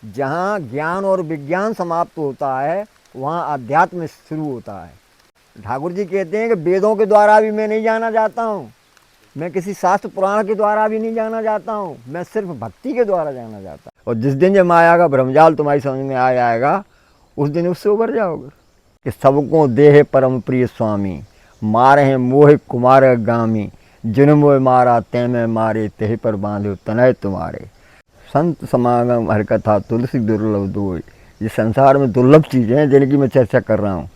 जहाँ ज्ञान और विज्ञान समाप्त होता है वहाँ अध्यात्म शुरू होता है। ठाकुर जी कहते हैं कि वेदों के द्वारा भी मैं नहीं जाना चाहता हूँ, मैं किसी शास्त्र पुराण के द्वारा भी नहीं जाना चाहता हूँ, मैं सिर्फ भक्ति के द्वारा जाना चाहता हूँ। और जिस दिन ये माया का भ्रमजाल तुम्हारी समझ में आ जाएगा उस दिन उससे उबर जाओगे कि सबको देह परम प्रिय स्वामी, मारे हैं मोह कुमार गामी, जिन मोह मारा तै में मारे, तेह पर बांधे तनय तुम्हारे। संत समागम हर कथा तुलसी दुर्लभ दोय, ये संसार में दुर्लभ चीज़ें हैं जिनकी मैं चर्चा कर रहा हूँ।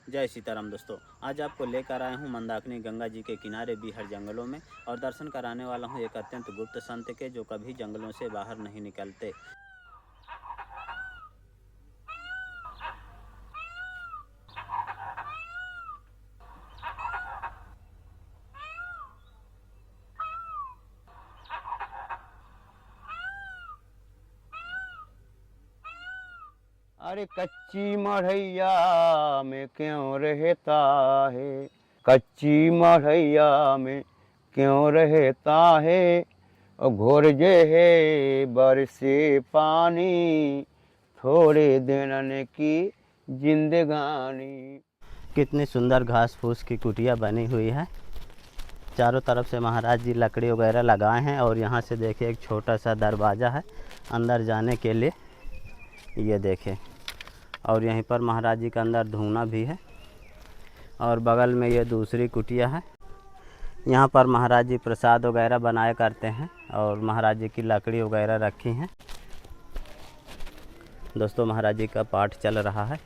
जय सीताराम दोस्तों, आज आपको लेकर आया हूँ मंदाकिनी गंगा जी के किनारे बिहार जंगलों में और दर्शन कराने वाला हूँ एक अत्यंत गुप्त संत के जो कभी जंगलों से बाहर नहीं निकलते। अरे कच्ची मढ़ैया में क्यों रहता है, कच्ची मढ़ैया में क्यों रहता है, घोर जे है बरसे पानी, थोड़े दिन की जिंदगानी। कितनी सुंदर घास फूस की कुटिया बनी हुई है। चारों तरफ से महाराज जी लकड़ी वगैरह लगाए हैं और यहाँ से देखिए एक छोटा सा दरवाज़ा है अंदर जाने के लिए, ये देखें। और यहीं पर महाराज जी का अंदर धूना भी है और बगल में ये दूसरी कुटिया है। यहाँ पर महाराज जी प्रसाद वगैरह बनाया करते हैं और महाराज जी की लकड़ी वगैरह रखी हैं। दोस्तों महाराज जी का पाठ चल रहा है।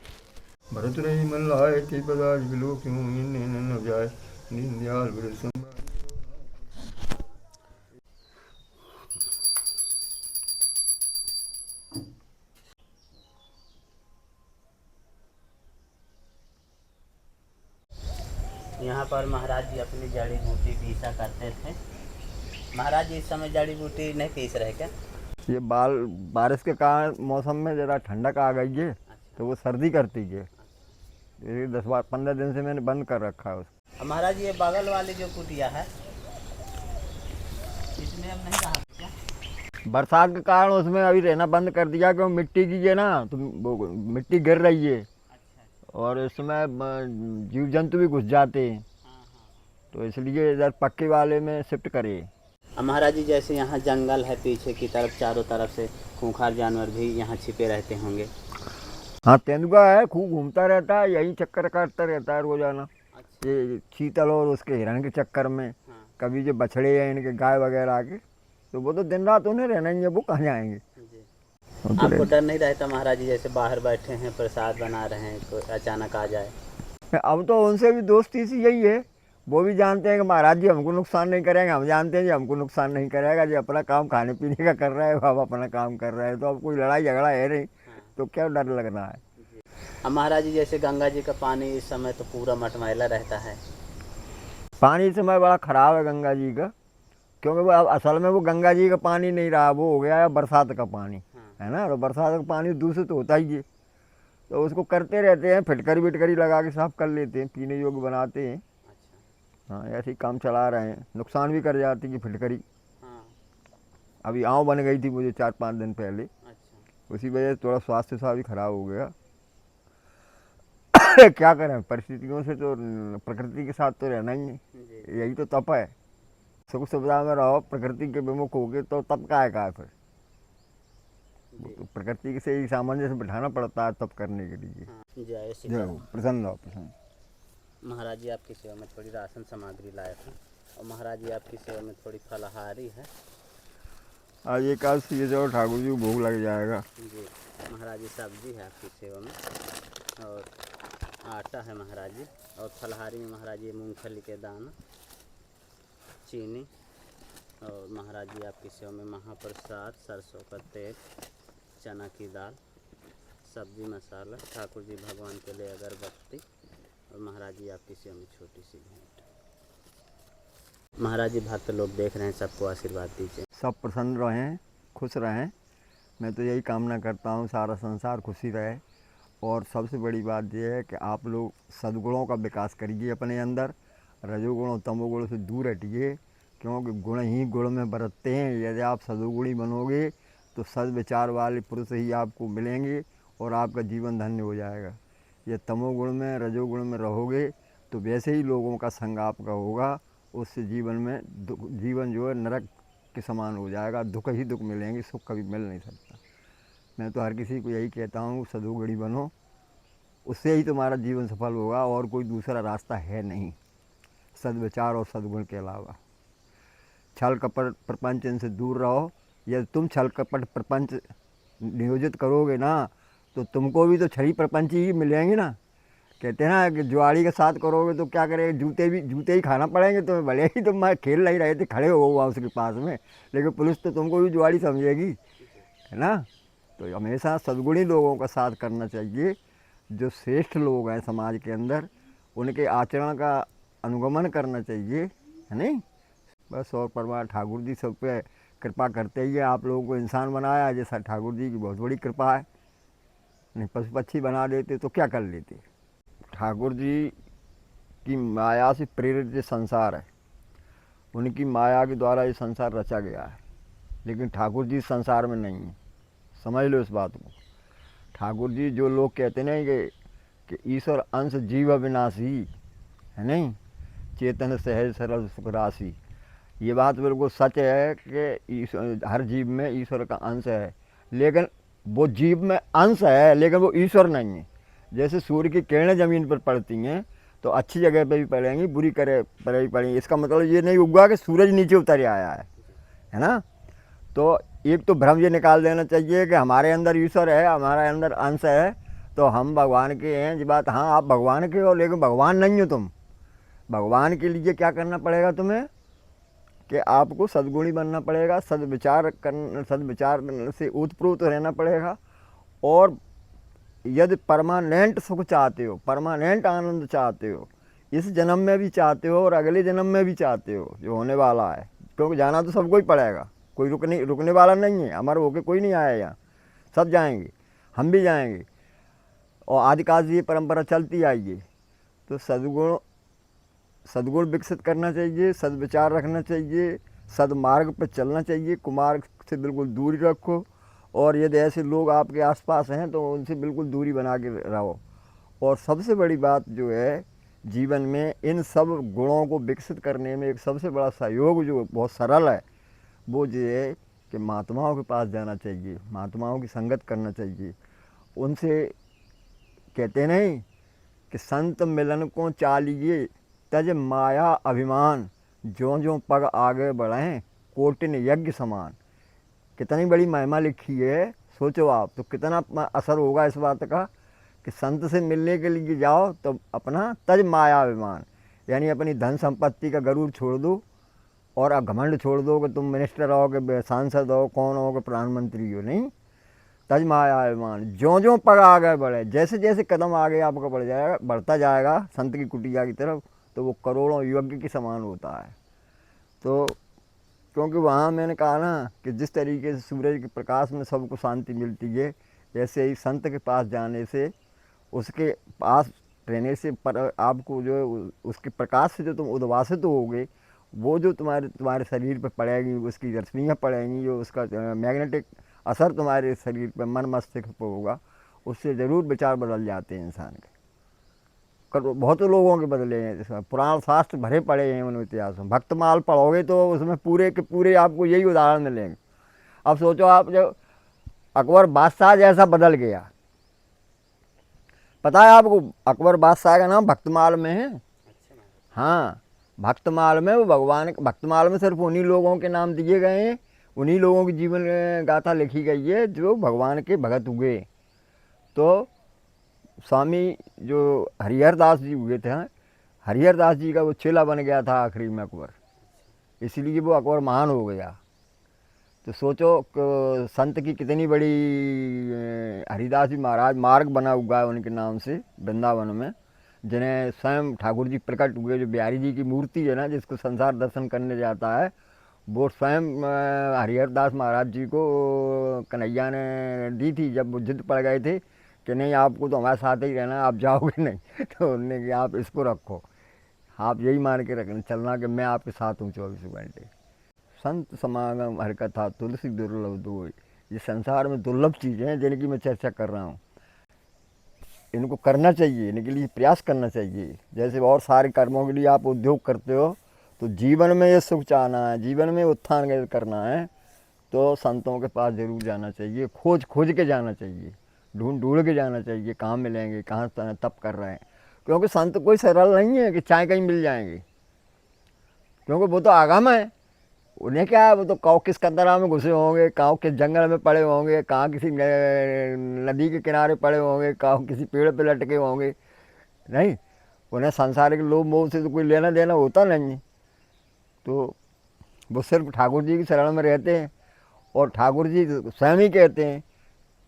भरत रही मन लाए थे पदार्थ बिलो क्यों न जाए दीनदयाल बड़े। यहाँ पर महाराज जी अपनी जड़ी बूटी पीसा करते थे। महाराज जी इस समय जड़ी बूटी नहीं पीस रहे क्या? ये बारिश के कारण मौसम में ज़रा ठंडक आ गई है तो वो सर्दी करती है। ये 10-15 दिन से मैंने बंद कर रखा है उसको। महाराज जी ये बगल वाली जो कुटिया है इसमें हम नहीं रहा क्या? बरसात के कारण उसमें अभी रहना बंद कर दिया क्योंकि मिट्टी की है ना, तो वो मिट्टी गिर रही है और इसमें जीव जंतु भी घुस जाते हैं, तो इसलिए इधर पक्के वाले में शिफ्ट करे। महाराज जी जैसे यहाँ जंगल है पीछे की तरफ, चारों तरफ से खूंखार जानवर भी यहाँ छिपे रहते होंगे। हाँ, तेंदुआ है, खूब घूमता रहता है, यही चक्कर काटता रहता है रोजाना। ये चीतल और उसके हिरण के चक्कर में। कभी जो बछड़े हैं इनके गाय वगैरह के, तो वो तो दिन रात उन्हें रहना ही है, वो कहाँ जाएंगे। तो आपको डर नहीं रहता महाराज जी जैसे बाहर बैठे हैं प्रसाद बना रहे हैं कोई अचानक आ जाए? अब तो उनसे भी दोस्ती सी यही है, वो भी जानते हैं कि महाराज जी हमको नुकसान नहीं करेंगे, हम जानते हैं जी हमको नुकसान नहीं करेगा जी, अपना काम खाने पीने का कर रहा है, अब अपना काम कर रहा है, तो अब कोई लड़ाई झगड़ा है नहीं, तो क्या डर लगना है। अब महाराज जी जैसे गंगा जी का पानी इस समय तो पूरा मटमैला रहता है। पानी इस समय बड़ा ख़राब है गंगा जी का, क्योंकि वो अब असल में वो गंगा जी का पानी नहीं रहा, वो हो गया है बरसात का पानी, है ना। तो बरसात का पानी दूषित होता ही है, तो उसको करते रहते हैं, फिटकरी विटकरी लगा के साफ कर लेते हैं, पीने योग्य बनाते हैं। हाँ, ऐसे ही काम चला रहे हैं, नुकसान भी कर जाती है फिटकरी। अभी आँव बन गई थी मुझे 4-5 दिन पहले, उसी वजह से थोड़ा स्वास्थ्य सा भी खराब हो गया। क्या करें, परिस्थितियों से तो प्रकृति के साथ तो रहना ही है, यही तो तप है। सुख सुविधा में रहो, प्रकृति के विमुख होगे तो तप का है फिर। तो प्रकृति से ही सामंजस्य बिठाना पड़ता है तप करने के लिए। जय श्री जय राम। हो, प्रसन्न रहो, प्रसन्न। महाराज जी आपकी सेवा में थोड़ी राशन सामग्री लाए थे और महाराज जी आपकी सेवा में थोड़ी फलाहारी है। आज एकादशी है, जो ठाकुर जी को भोग लग जाएगा। जी महाराज जी सब्जी है आपकी सेवा में और आटा है महाराज जी, और फलाहारी में महाराज जी मूंगफली के दाना, चीनी, और महाराज जी आपकी सेवा में महाप्रसाद, सरसों का तेल, चना की दाल, सब्जी मसाला, ठाकुर जी भगवान के लिए अगरबत्ती, और महाराज जी आपकी सेवा में छोटी सी भेंट। महाराज जी भक्त लोग देख रहे हैं, सबको आशीर्वाद दीजिए। सब प्रसन्न रहें, खुश रहें, मैं तो यही कामना करता हूँ, सारा संसार खुशी रहे। और सबसे बड़ी बात यह है कि आप लोग सद्गुणों का विकास करिए अपने अंदर, रजोगुण और तमोगुण से दूर हटिए, क्योंकि गुण ही गुण में बरतते हैं। यदि आप सदोगुणी बनोगे तो सद्विचार वाले पुरुष ही आपको मिलेंगे और आपका जीवन धन्य हो जाएगा। ये तमोगुण में रजोगुण में रहोगे तो वैसे ही लोगों का संग आपका होगा, उससे जीवन में जीवन जो है नरक के समान हो जाएगा, दुख ही दुख मिलेंगे, सुख कभी मिल नहीं सकता। मैं तो हर किसी को यही कहता हूँ, सदुगुणी बनो, उससे ही तुम्हारा जीवन सफल होगा और कोई दूसरा रास्ता है नहीं सद्विचार और सद्गुण के अलावा। छल कपट प्रपंच इनसे दूर रहो। यदि तुम छल कपट प्रपंच नियोजित करोगे ना तो तुमको भी तो छड़ी प्रपंच ही मिलेंगे ना। कहते हैं ना कि जुआड़ी के साथ करोगे तो क्या करेंगे, जूते ही खाना पड़ेंगे तुम्हें, भले ही तुम खेल नहीं रहे थे, खड़े हो वहाँ उसके पास में, लेकिन पुलिस तो तुमको भी जुआड़ी समझेगी, है ना। तो हमेशा सद्गुणी लोगों का साथ करना चाहिए, जो श्रेष्ठ लोग हैं समाज के अंदर, उनके आचरण का अनुगमन करना चाहिए, है नहीं। बस और परमार ठाकुर जी सब पे कृपा करते ही आप लोगों को इंसान बनाया, जैसा ठाकुर जी की बहुत बड़ी कृपा है। नहीं पशु पक्षी बना देते तो क्या कर लेते। ठाकुर जी की माया से प्रेरित ये संसार है, उनकी माया के द्वारा ये संसार रचा गया है, लेकिन ठाकुर जी संसार में नहीं है, समझ लो इस बात को। ठाकुर जी जो लोग कहते नहीं कि ईश्वर अंश जीव अविनाशी है नहीं, चेतन सहज सरल सुख राशि, ये बात बिल्कुल सच है कि हर जीव में ईश्वर का अंश है, लेकिन वो जीव में अंश है लेकिन वो ईश्वर नहीं है। जैसे सूर्य की किरणें ज़मीन पर पड़ती हैं तो अच्छी जगह पे भी पड़ेंगी, बुरी करे पर भी पड़ेंगी, इसका मतलब ये नहीं हुआ कि सूरज नीचे उतर आया है ना। तो एक तो भ्रम ये निकाल देना चाहिए कि हमारे अंदर ईश्वर है, हमारे अंदर अंश है तो हम भगवान के हैं। ये बात, हाँ आप भगवान के हो लेकिन भगवान नहीं हो तुम। भगवान के लिए क्या करना पड़ेगा तुम्हें कि आपको सद्गुणी बनना पड़ेगा, सद्विचार से ओतप्रोत रहना पड़ेगा। और यदि परमानेंट सुख चाहते हो, परमानेंट आनंद चाहते हो, इस जन्म में भी चाहते हो और अगले जन्म में भी चाहते हो जो होने वाला है, क्योंकि जाना तो सबको ही पड़ेगा, कोई रुकने वाला नहीं है, अमर होके कोई नहीं आया यहाँ, सब जाएंगे, हम भी जाएंगे और आदिकाल से ये परंपरा चलती आई है। तो सद्गुण विकसित करना चाहिए, सद्विचार रखना चाहिए, सद्मार्ग पर चलना चाहिए, कुमार्ग से बिल्कुल दूरी रखो। और यदि ऐसे लोग आपके आसपास हैं तो उनसे बिल्कुल दूरी बना के रहो। और सबसे बड़ी बात जो है जीवन में इन सब गुणों को विकसित करने में एक सबसे बड़ा सहयोग जो बहुत सरल है वो ये है कि महात्माओं के पास जाना चाहिए, महात्माओं की संगत करना चाहिए। उनसे कहते नहीं कि संत मिलन को चालिए तज माया अभिमान, ज्यों ज्यों पग आगे बढ़ें कोटिन यज्ञ समान। कितनी बड़ी महिमा लिखी है, सोचो आप तो कितना असर होगा इस बात का कि संत से मिलने के लिए जाओ तो अपना तज माया अभिमान, यानी अपनी धन संपत्ति का गरूर छोड़ दो और घमंड छोड़ दो कि तुम मिनिस्टर हो कि सांसद हो, कौन हो कि प्रधानमंत्री हो, नहीं। तज माया अभिमान, ज्यों ज्यों पग आगे बढ़े, जैसे जैसे कदम आगे आपका बढ़ता जाएगा संत की कुटिया की तरफ, तो वो करोड़ों यज्ञ के समान होता है। तो क्योंकि वहाँ मैंने कहा ना कि जिस तरीके से सूरज के प्रकाश में सबको शांति मिलती है, ऐसे ही संत के पास जाने से, उसके पास रहने से आपको जो उसके प्रकाश से जो तुम उद्भासित होगे, वो जो तुम्हारे शरीर पर पड़ेगी, उसकी रश्मियाँ पड़ेंगी, जो उसका मैग्नेटिक असर तुम्हारे शरीर पर मन मस्तिष्क पर होगा, उससे ज़रूर विचार बदल जाते हैं इंसान के। बहुत लोगों के बदले हैं, पुराण शास्त्र भरे पड़े हैं उन इतिहास में। भक्तमाल पढ़ोगे तो उसमें पूरे के पूरे आपको यही उदाहरण मिलेंगे। अब सोचो आप, जब अकबर बादशाह जैसा बदल गया, पता है आपको अकबर बादशाह का नाम भक्तमाल में है। हाँ, भक्तमाल में वो भक्तमाल में सिर्फ उन्हीं लोगों के नाम दिए गए हैं, उन्हीं लोगों की जीवन गाथा लिखी गई है जो भगवान के भगत हुए। तो स्वामी जो हरिहर दास जी हुए थे, हरिहर दास जी का वो चेला बन गया था आखिरी में अकबर, इसलिए वो अकबर महान हो गया। तो सोचो संत की कितनी बड़ी, हरिदास जी महाराज मार्ग बना हुआ है उनके नाम से वृंदावन में, जिन्हें स्वयं ठाकुर जी प्रकट हुए। जो बिहारी जी की मूर्ति है ना, जिसको संसार दर्शन करने जाता है, वो स्वयं हरिहर दास महाराज जी को कन्हैया ने दी थी जब वो जिद पड़ गए थे कि नहीं आपको तो हमारे साथ ही रहना, आप जाओगे नहीं। तो उन्होंने कहा आप इसको रखो, आप यही मान के रखना चलना कि मैं आपके साथ हूँ 24 घंटे। संत समागम हर कथा तुलसी दुर्लभ दोई, ये संसार में दुर्लभ चीज़ें हैं जिनकी मैं चर्चा कर रहा हूँ। इनको करना चाहिए, इनके लिए प्रयास करना चाहिए। जैसे और सारे कर्मों के लिए आप उद्योग करते हो, तो जीवन में ये सुख चाहना है, जीवन में उत्थान करना है, तो संतों के पास ज़रूर जाना चाहिए। खोज खोज के जाना चाहिए, ढूंढ ढूंढ के जाना चाहिए, कहाँ मिलेंगे, कहाँ तप कर रहे हैं। क्योंकि संत कोई सरल नहीं है कि चाहे कहीं मिल जाएंगे, क्योंकि वो तो आगम है। उन्हें क्या है, वो तो काऊ किस कंदरा में घुसे होंगे, काऊ किस जंगल में पड़े होंगे, कहाँ किसी नदी के किनारे पड़े होंगे, काऊ किसी पेड़ पे लटके होंगे। नहीं, उन्हें सांसारिक लोभ मोह से तो कोई लेना देना होता नहीं है। तो वो सिर्फ ठाकुर जी की शरण में रहते हैं, और ठाकुर जी स्वयं ही कहते हैं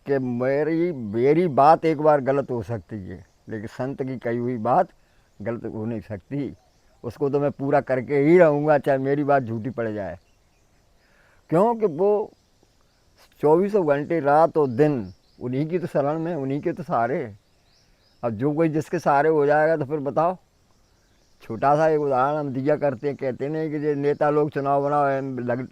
कि मेरी बात एक बार गलत हो सकती है, लेकिन संत की कही हुई बात गलत हो नहीं सकती। उसको तो मैं पूरा करके ही रहूँगा, चाहे मेरी बात झूठी पड़ जाए। क्योंकि वो 24 घंटे रात और दिन उन्हीं की तो शरण में, उन्हीं के तो सहारे। अब जो कोई जिसके सहारे हो जाएगा तो फिर बताओ। छोटा सा एक उदाहरण हम दिया करते हैं, कहते नहीं कि जो नेता लोग चुनाव बनाव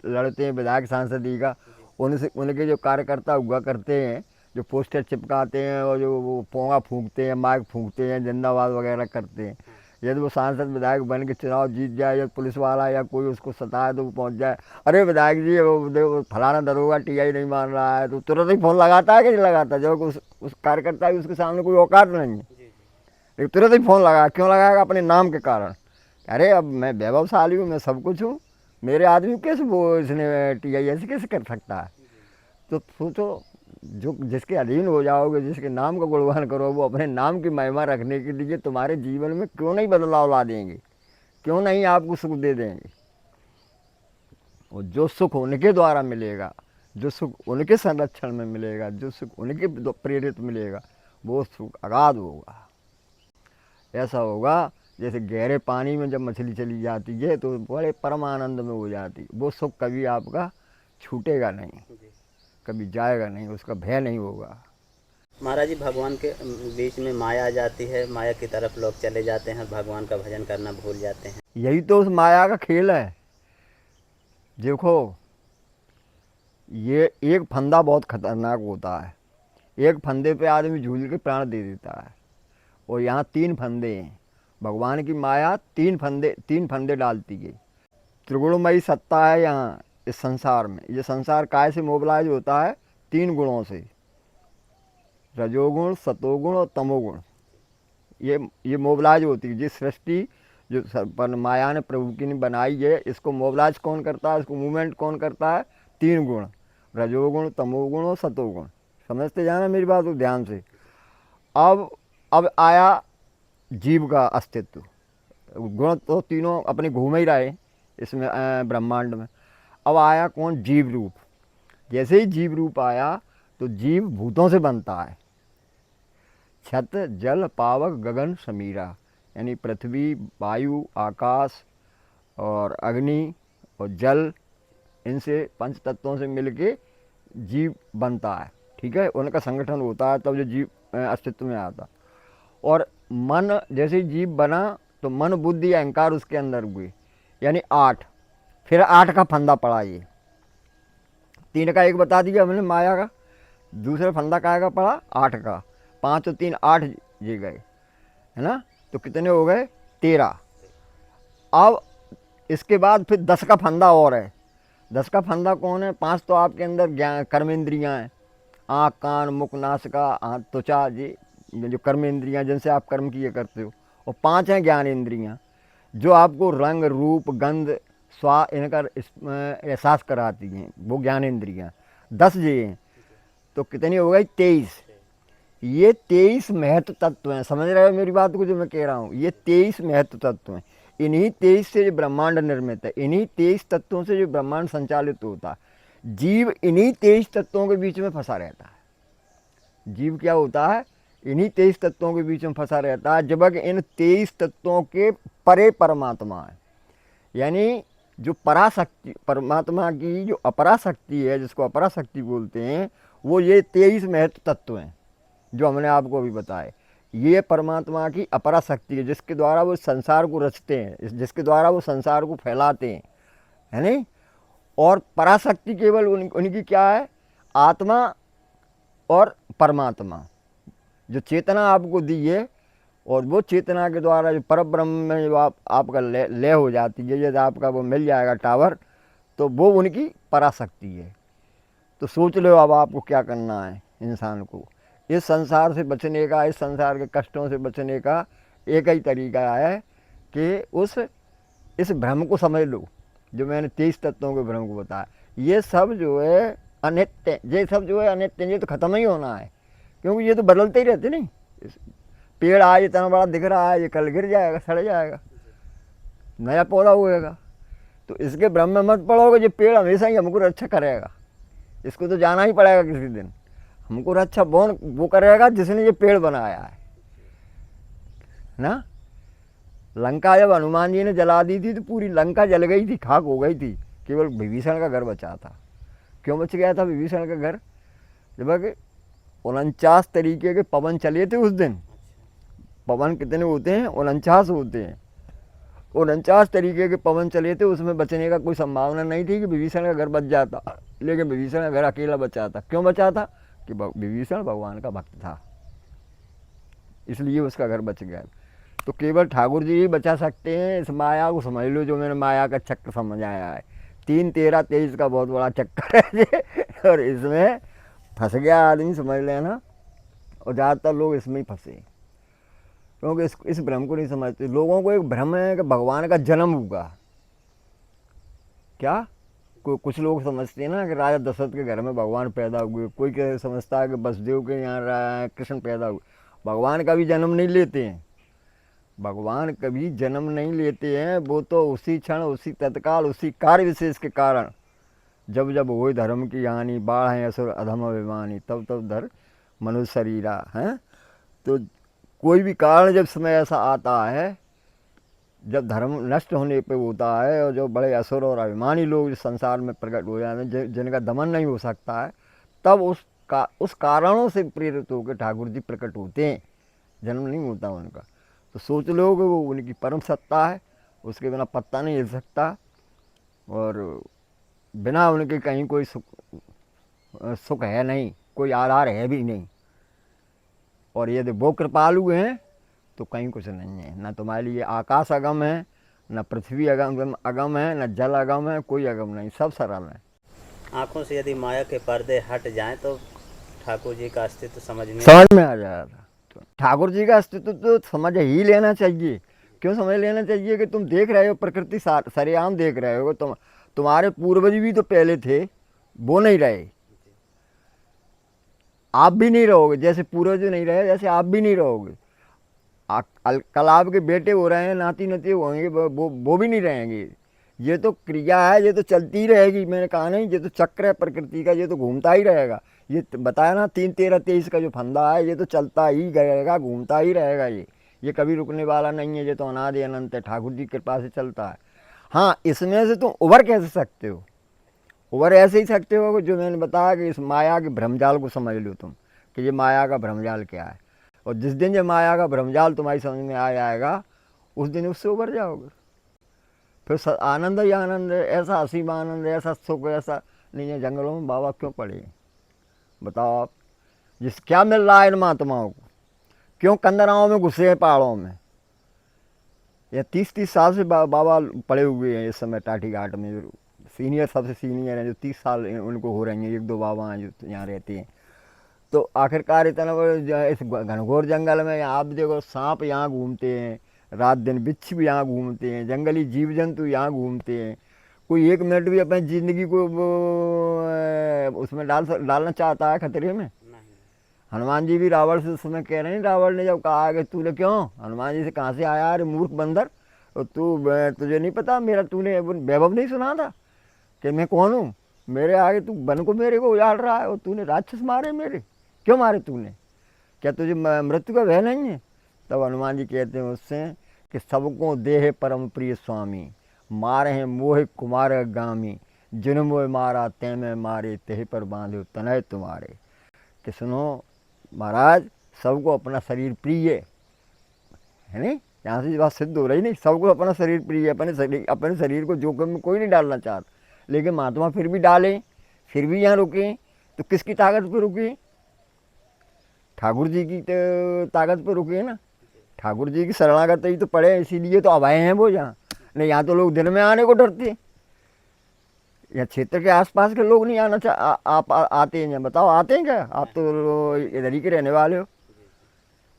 लड़ते हैं विधायक सांसदी का, उनसे उनके जो कार्यकर्ता हुआ करते हैं, जो पोस्टर चिपकाते हैं और जो वो पोंगा फूंकते हैं, माइक फूंकते हैं, जिंदाबाद वगैरह करते हैं, यदि वो सांसद विधायक बन के चुनाव जीत जाए, या पुलिस वाला या कोई उसको सताए तो वो पहुंच जाए, अरे विधायक जी वो फलाना दरोगा टीआई नहीं मान रहा है, तो तुरंत ही फ़ोन लगाता है कि नहीं लगाता। जब उस कार्यकर्ता की उसके सामने कोई औकात नहीं है, लेकिन तुरंत ही फ़ोन लगा। क्यों लगाएगा? अपने नाम के कारण। अरे अब मैं वैभवशाली हूँ, मैं सब कुछ हूँ, मेरे आदमी कैसे वो इसने टीआई ऐसे कैसे कर सकता है। तो सोचो, जो जिसके अधीन हो जाओगे, जिसके नाम का गुणगान करो, वो अपने नाम की महिमा रखने के लिए तुम्हारे जीवन में क्यों नहीं बदलाव ला देंगे, क्यों नहीं आपको सुख दे देंगे। और जो सुख उनके द्वारा मिलेगा, जो सुख उनके संरक्षण में मिलेगा, जो सुख उनके प्रेरित मिलेगा, वो सुख अगाध होगा। ऐसा होगा जैसे गहरे पानी में जब मछली चली जाती है तो बड़े परम आनंद में हो जाती है। वो सुख कभी आपका छूटेगा नहीं, कभी जाएगा नहीं, उसका भय नहीं होगा। महाराज जी, भगवान के बीच में माया आ जाती है, माया की तरफ लोग चले जाते हैं, भगवान का भजन करना भूल जाते हैं। यही तो उस माया का खेल है। देखो, ये एक फंदा बहुत खतरनाक होता है। एक फंदे पे आदमी झूल के प्राण दे देता है, और यहाँ 3 फंदे हैं। भगवान की माया 3 फंदे डालती है। त्रिगुणमयी सत्ता है यहाँ इस संसार में। ये संसार काय से मोबिलाइज होता है? 3 गुणों से, रजोगुण, सतोगुण और तमोगुण। ये मोबिलाइज होती है। ये सृष्टि जो माया ने प्रभु की ने बनाई है, इसको मोबिलाइज कौन करता है, इसको मूवमेंट कौन करता है? 3 गुण, रजोगुण, तमोगुण और सतोगुण। समझते जाना मेरी बात को ध्यान से। अब आया जीव का अस्तित्व। गुण तो तीनों अपने घूम ही रहे इसमें ब्रह्मांड में। अब आया कौन? जीव रूप। जैसे ही जीव रूप आया तो जीव भूतों से बनता है। छत, जल, पावक, गगन, समीरा, यानी पृथ्वी, वायु, आकाश और अग्नि और जल, इनसे 5 तत्वों से मिलके जीव बनता है। ठीक है, उनका संगठन होता है, तब जो जीव अस्तित्व में आता। और मन, जैसे ही जीव बना तो मन, बुद्धि, अहंकार उसके अंदर हुए, यानी 8। फिर 8 का फंदा पड़ा। ये 3 का एक बता दिया हमने माया का, दूसरा फंदा काय का पड़ा? 8 का। 5 और 3 8 जी गए, है ना। तो कितने हो गए? 13। अब इसके बाद फिर 10 का फंदा और है। 10 का फंदा कौन है? 5 तो आपके अंदर ज्ञान कर्मेंद्रियाँ हैं, आँख, कान, मुख, नासिका, त्वचा, जी जो कर्मेंद्रियाँ जिनसे आप कर्म किए करते हो। और 5 हैं ज्ञान इंद्रियाँ, जो आपको रंग, रूप, गंध, स्वाद इनका एहसास कराती हैं, वो ज्ञान इंद्रियाँ। 10 ये हैं, तो कितनी हो गई? 23। ये 23 महत्व तत्व हैं। समझ रहे हो मेरी बात को जो मैं कह रहा हूँ? ये 23 महत्व तत्व हैं। इन्हीं 23 से जो ब्रह्मांड निर्मित है, इन्हीं 23 तत्वों से जो ब्रह्मांड संचालित होता है। जीव इन्हीं 23 तत्वों के बीच में फंसा रहता है। जीव क्या होता है? इन्हीं 23 तत्वों के बीच में फंसा रहता है, जबकि इन 23 तत्वों के परे परमात्मा है। यानी जो पराशक्ति, परमात्मा की जो अपराशक्ति है, जिसको अपराशक्ति बोलते हैं, वो ये 23 महत्व तत्व हैं जो हमने आपको अभी बताए। ये परमात्मा की अपराशक्ति है, जिसके द्वारा वो संसार को रचते हैं, जिसके द्वारा वो संसार को फैलाते हैं, है नहीं। और पराशक्ति केवल उनकी क्या है? आत्मा और परमात्मा जो चेतना आपको दी है, और वो चेतना के द्वारा जो पर ब्रह्म में जो आपका लय हो जाती है, यदि आपका वो मिल जाएगा टावर, तो वो उनकी पराशक्ति है। तो सोच लो अब आपको क्या करना है इंसान को। इस संसार से बचने का, इस संसार के कष्टों से बचने का एक ही तरीका है कि इस भ्रम को समझ लो, जो मैंने 23 तत्वों के भ्रम को बताया। ये सब जो है अनित्य, ये सब जो है अनित्य, ये तो ख़त्म ही होना है, क्योंकि ये तो बदलते ही रहते नहीं। पेड़ आज इतना बड़ा दिख रहा है, ये कल गिर जाएगा, सड़ जाएगा, नया पौधा होएगा। तो इसके भ्रम में मत पड़ोगे, ये पेड़ हमेशा ही हमको रक्षा करेगा, इसको तो जाना ही पड़ेगा किसी दिन। हमको रक्षा वो करेगा जिसने ये पेड़ बनाया है ना। लंका जब हनुमान जी ने जला दी थी तो पूरी लंका जल गई थी, खाक हो गई थी, केवल विभीषण का घर बचा था। क्यों बच गया था विभीषण का घर? जब 49 तरीके के पवन चले थे उस दिन। पवन कितने होते हैं? 49 होते हैं। 49 तरीके के पवन चले थे, उसमें बचने का कोई संभावना नहीं थी कि विभीषण का घर बच जाता, लेकिन विभीषण का घर अकेला बचा था। क्यों बचा था? कि विभीषण भगवान का भक्त था, इसलिए उसका घर बच गया। तो केवल ठाकुर जी ही बचा सकते हैं। इस माया को समझ लो, जो मैंने माया का चक्र समझ आया है। 3, 13, 23 का बहुत बड़ा चक्कर है और इसमें फंस गया आदमी, समझ लेना। और ज़्यादातर लोग इसमें ही फंसे, क्योंकि इस भ्रम को नहीं समझते। लोगों को एक भ्रम है कि भगवान का जन्म होगा। क्या कुछ लोग समझते हैं ना कि राजा दशरथ के घर में भगवान पैदा हुए, कोई समझता है कि वसुदेव के यहाँ कृष्ण पैदा हुए। भगवान का भी जन्म नहीं लेते हैं, भगवान कभी जन्म नहीं लेते हैं। वो तो उसी क्षण, उसी तत्काल, उसी कार्य विशेष के कारण जब जब वही धर्म की हानि, बाढ़ है असुर अधम अभिमानी, तब तब धर मनुष्य शरीरा है। तो कोई भी कारण जब समय ऐसा आता है, जब धर्म नष्ट होने पे होता है, और जो बड़े असुर और अभिमानी लोग इस संसार में प्रकट हो जाते हैं, जिनका दमन नहीं हो सकता है, तब उस कारणों से प्रेरित होकर ठाकुर जी प्रकट होते हैं, जन्म नहीं होता उनका। तो सोच लो कि वो उनकी परम सत्ता है, उसके बिना पत्ता नहीं हिल सकता, और बिना उनके कहीं कोई सुख है नहीं, कोई आधार है भी नहीं। और यदि वो कृपालु हैं तो कहीं कुछ नहीं है। न तुम्हारे लिए आकाश अगम है, न पृथ्वी अगम है, न जल अगम है, कोई अगम नहीं, सब सरल है। आँखों से यदि माया के पर्दे हट जाएं तो ठाकुर जी का अस्तित्व समझ में आ जाएगा। तो ठाकुर जी का अस्तित्व तो समझ ही लेना चाहिए। क्यों समझ लेना चाहिए? कि तुम देख रहे हो प्रकृति सरेआम देख रहे हो। तुम्हारे पूर्वज भी तो पहले थे, वो नहीं रहे, आप भी नहीं रहोगे। जैसे पूर्वज नहीं रहे, जैसे आप भी नहीं रहोगे। कल आपके बेटे हो रहे हैं, नाती नती होंगे, वो भी नहीं रहेंगे। ये तो क्रिया है, ये तो चलती ही रहेगी। मैंने कहा नहीं, ये तो चक्र है प्रकृति का, ये तो घूमता ही रहेगा। ये बताया ना 3, 13, 23 का जो फंदा है, ये तो चलता ही रहेगा, घूमता ही रहेगा। ये कभी रुकने वाला नहीं है। ये तो अनादि अनंत है, ठाकुर जी की कृपा से चलता है। हाँ, इसमें से तुम उभर कैसे सकते हो? उभर ऐसे ही सकते हो जो मैंने बताया कि इस माया के भ्रमजाल को समझ लो तुम, कि ये माया का भ्रमजाल क्या है। और जिस दिन ये माया का भ्रमजाल तुम्हारी समझ में आ जाएगा, उस दिन उससे उभर जाओगे। फिर आनंद ही आनंद है, ऐसा असीम आनंद है, ऐसा सुख, ऐसा नहीं है। जंगलों में बाबा क्यों पड़े, बताओ आप? क्या मिल रहा है इन महात्माओं को? क्यों कंदराओं में घुसे हैं, पहाड़ों में? या 30-30 साल से बाबा पड़े हुए हैं इस समय टाटी घाट में। जो सीनियर, सबसे सीनियर हैं, जो 30 साल उनको हो रही हैं। 1-2 बाबा हैं जो यहाँ रहते हैं। तो आखिरकार इतना इस घनघोर जंगल में आप देखो, सांप यहाँ घूमते हैं रात दिन, बिच्छू भी यहाँ घूमते हैं, जंगली जीव जंतु यहाँ घूमते हैं। कोई 1 मिनट भी अपनी ज़िंदगी को उसमें डालना चाहता है खतरे में? हनुमान जी भी रावण से उस समय कह रहे हैं, रावण ने जब कहा कि तूने क्यों, हनुमान जी से कहाँ से आया अरे मूर्ख बंदर, और तुझे नहीं पता मेरा, तूने वैभव नहीं सुना था कि मैं कौन हूँ? मेरे आगे तू वन को मेरे को उजाड़ रहा है, और तूने राक्षस मारे मेरे। क्यों मारे तूने? क्या तुझे मृत्यु का भय नहीं है? तब हनुमान जी कहते हैं उससे कि सबको देह परम प्रिय स्वामी, मारे हैं मोह कुमार गामी, जिन मोह मारा ते में मारे, तेह पर बांधे तनय तुम्हारे। कि सुनो महाराज, सबको अपना शरीर प्रिय है नहीं, यहाँ से बात सिद्ध हो रही नहीं। सबको अपना शरीर प्रिय है, अपने शरीर को जोखिम में कोई नहीं डालना चाहता। लेकिन महात्मा फिर भी डालें, फिर भी यहाँ रुकें, तो किसकी ताकत पे रुकी? ठाकुर जी की तो ताकत पे रुकी है ना। ठाकुर जी की शरणागत ही तो पड़े, इसीलिए तो अब आए हैं वो यहाँ। नहीं यहाँ तो लोग दिन में आने को डरते। या क्षेत्र के आसपास के लोग नहीं आना आप आते हैं? बताओ आते हैं क्या? आप तो इधर ही के रहने वाले हो।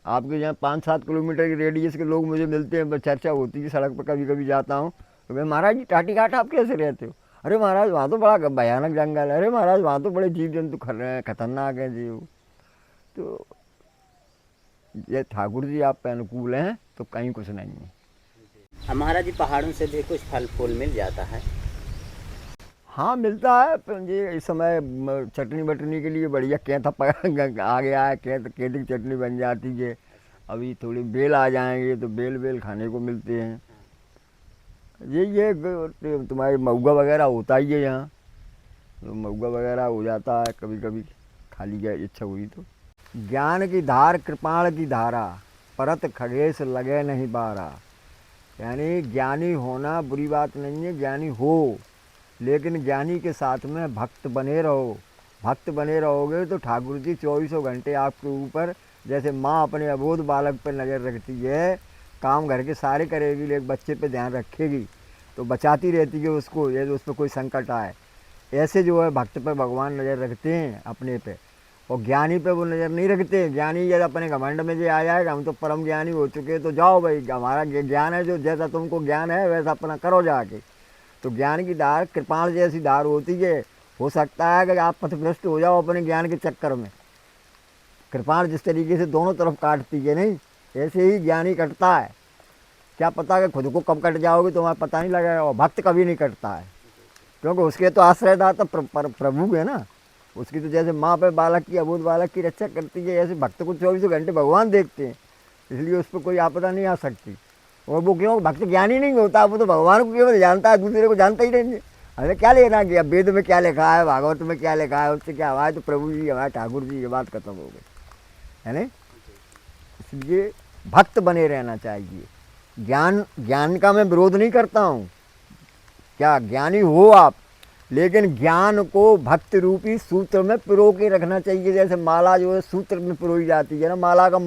आपके यहाँ 5-7 किलोमीटर के रेडियस के लोग मुझे मिलते हैं, चर्चा होती है सड़क पर, कभी कभी जाता हूँ तो मैं, महाराज जी टाटी घाट आप कैसे रहते हो? अरे महाराज वहाँ तो बड़ा भयानक जंगल है। अरे महाराज वहाँ तो बड़े जीव जंतु खतरनाक हैं जीव। तो ये ठाकुर जी आप पे अनुकूल हैं तो कहीं कुछ नहीं है। अब महाराज जी पहाड़ों से भी कुछ फल फूल मिल जाता है? हाँ मिलता है। ये इस समय चटनी बटनी के लिए बढ़िया कैंथा आ गया है, कैंथे की चटनी बन जाती है। अभी थोड़ी बेल आ जाएंगे तो बेल खाने को मिलते हैं। ये तुम्हारे मऊगा वगैरह होता ही है यहाँ, तो मऊगा वगैरह हो जाता है कभी कभी, खाली गया इच्छा हुई तो। ज्ञान की धार कृपाण की धारा, परत खगेश लगे नहीं बारा। यानी ज्ञानी होना बुरी बात नहीं है, ज्ञानी हो, लेकिन ज्ञानी के साथ में भक्त बने रहो। भक्त बने रहोगे तो ठाकुर जी 24 घंटे आपके ऊपर, जैसे माँ अपने अबोध बालक पर नज़र रखती है, काम घर के सारे करेगी लेकिन बच्चे पे ध्यान रखेगी तो बचाती रहती है उसको, यदि उस पर कोई संकट आए। ऐसे जो है भक्त पर भगवान नज़र रखते हैं अपने पे, और ज्ञानी पे वो नज़र नहीं रखते। ज्ञानी यदि अपने घमंड में जो आ जाएगा हम तो परम ज्ञानी हो चुके हैं, तो जाओ भाई हमारा ज्ञान है, जो जैसा तुमको ज्ञान है वैसा अपना करो जाके। तो ज्ञान की धार कृपाण जैसी धार होती है। हो सकता है कि आप पथभ्रष्ट हो जाओ अपने ज्ञान के चक्कर में। कृपाण जिस तरीके से दोनों तरफ काटती है नहीं, ऐसे ही ज्ञानी कटता है। क्या पता कि खुद को कब कट जाओगे तुम्हारा पता नहीं लगेगा। और भक्त कभी नहीं कटता है, क्योंकि उसके तो आश्रयदाता प्रभु है ना। उसकी तो जैसे माँ पे बालक की, अबोध बालक की रक्षा करती है, ऐसे भक्त को 24 घंटे भगवान देखते हैं, इसलिए उस पर कोई आपदा नहीं आ सकती। और वो क्यों? भक्त ज्ञानी नहीं होता, वो तो भगवान को केवल जानता है, दूसरे को जानता ही नहीं। अरे क्या लेना कि वेद में क्या लिखा है, भागवत में क्या लिखा है, उससे क्या हुआ है? तो प्रभु जी हमारे ठाकुर जी, ये बात खत्म हो गई है ना। इसलिए भक्त बने रहना चाहिए। ज्ञान का मैं विरोध नहीं करता हूँ, क्या ज्ञानी हो आप, लेकिन ज्ञान को भक्त रूपी सूत्र में पिरो के रखना चाहिए। जैसे माला जो है सूत्र में पिरोई जाती है ना, माला का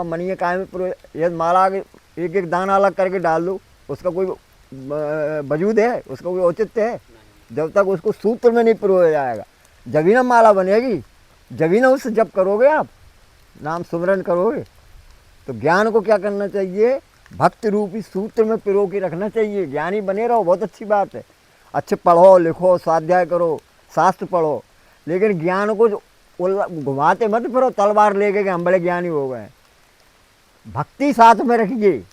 मनिया काय में पिरो, यदि माला के एक दाना अलग करके डाल दो, उसका कोई वजूद है, उसका कोई औचित्य है? जब तक उसको सूत्र में नहीं पिरोया जाएगा जब ना माला बनेगी, जब ना उससे जप करोगे, आप नाम सुमरन करोगे। तो ज्ञान को क्या करना चाहिए? भक्त रूपी सूत्र में पिरो के रखना चाहिए। ज्ञानी बने रहो, बहुत अच्छी बात है। अच्छे पढ़ो लिखो, स्वाध्याय करो, शास्त्र पढ़ो, लेकिन ज्ञान को घुमाते मत फिरो तलवार लेके कि हम बड़े ज्ञानी हो गए। भक्ति साथ में रखिए,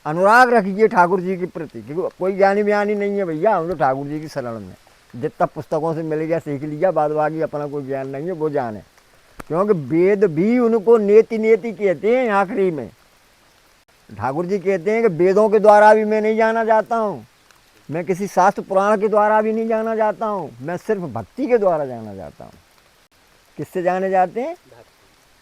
अनुराग रखिए ठाकुर जी के प्रति, क्योंकि कोई ज्ञानी व्यानी नहीं है भैया, हम तो ठाकुर जी की शरण में। जितना पुस्तकों से मिल गया सीख लिया, बाद बाकी अपना कोई ज्ञान नहीं है, वो जाने। क्योंकि वेद भी उनको नेति नेति कहते हैं। आखिरी में ठाकुर जी कहते हैं कि वेदों के द्वारा भी मैं नहीं जाना चाहता हूँ, मैं किसी शास्त्र पुराण के द्वारा भी नहीं जाना चाहता हूँ, मैं सिर्फ भक्ति के द्वारा जाना चाहता हूँ। किससे जाने जाते हैं?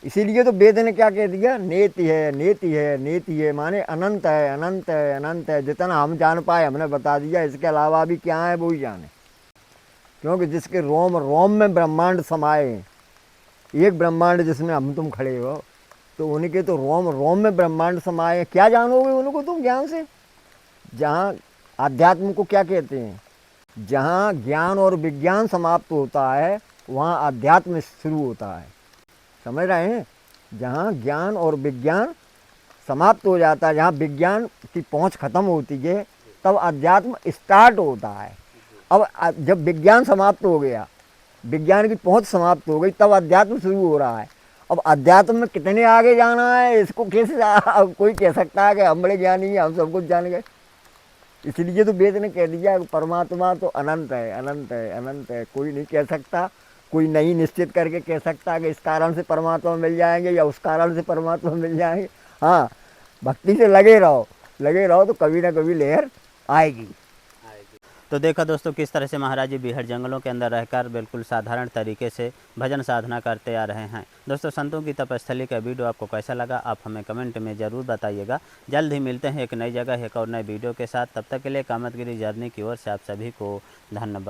इसीलिए तो वेद ने क्या कह दिया? नेति है, नेति है, नेति है, माने अनंत है, अनंत है, अनंत है। जितना हम जान पाए हमने बता दिया, इसके अलावा भी क्या है वो ही जाने। क्योंकि जिसके रोम रोम में ब्रह्मांड समाये, एक ब्रह्मांड जिसमें हम तुम खड़े हो, तो उनके तो रोम रोम में ब्रह्मांड समाये। क्या जानोगे उनको तुम ज्ञान से? जहाँ आध्यात्म को क्या कहते हैं, जहाँ ज्ञान और विज्ञान समाप्त होता है वहाँ आध्यात्म शुरू होता है। समझ रहे हैं? जहाँ ज्ञान और विज्ञान समाप्त हो जाता है, जहाँ विज्ञान की पहुँच खत्म होती है, तब अध्यात्म स्टार्ट होता है। अब जब विज्ञान समाप्त हो गया, विज्ञान की पहुँच समाप्त हो गई, तब अध्यात्म शुरू हो रहा है। अब अध्यात्म में कितने आगे जाना है, इसको कैसे कोई कह सकता है कि हम बड़े ज्ञानी हैं, हम सब कुछ जान गए? इसलिए तो वेद ने कह दिया परमात्मा तो अनंत है, अनंत है, अनंत है। कोई नहीं कह सकता, कोई नहीं निश्चित करके कह सकता कि इस कारण से परमात्मा मिल जाएंगे या उस कारण से परमात्मा मिल जाएंगे। हाँ, भक्ति से लगे रहो तो कभी ना कभी लहर आएगी। तो देखा दोस्तों किस तरह से महाराज जी बीहड़ जंगलों के अंदर रहकर बिल्कुल साधारण तरीके से भजन साधना करते आ रहे हैं। दोस्तों संतों की तपस्थली का वीडियो आपको कैसा लगा आप हमें कमेंट में ज़रूर बताइएगा। जल्द ही मिलते हैं एक नई जगह एक और नए वीडियो के साथ। तब तक के लिए कामतगिरी जर्नी की ओर से आप सभी को धन्यवाद।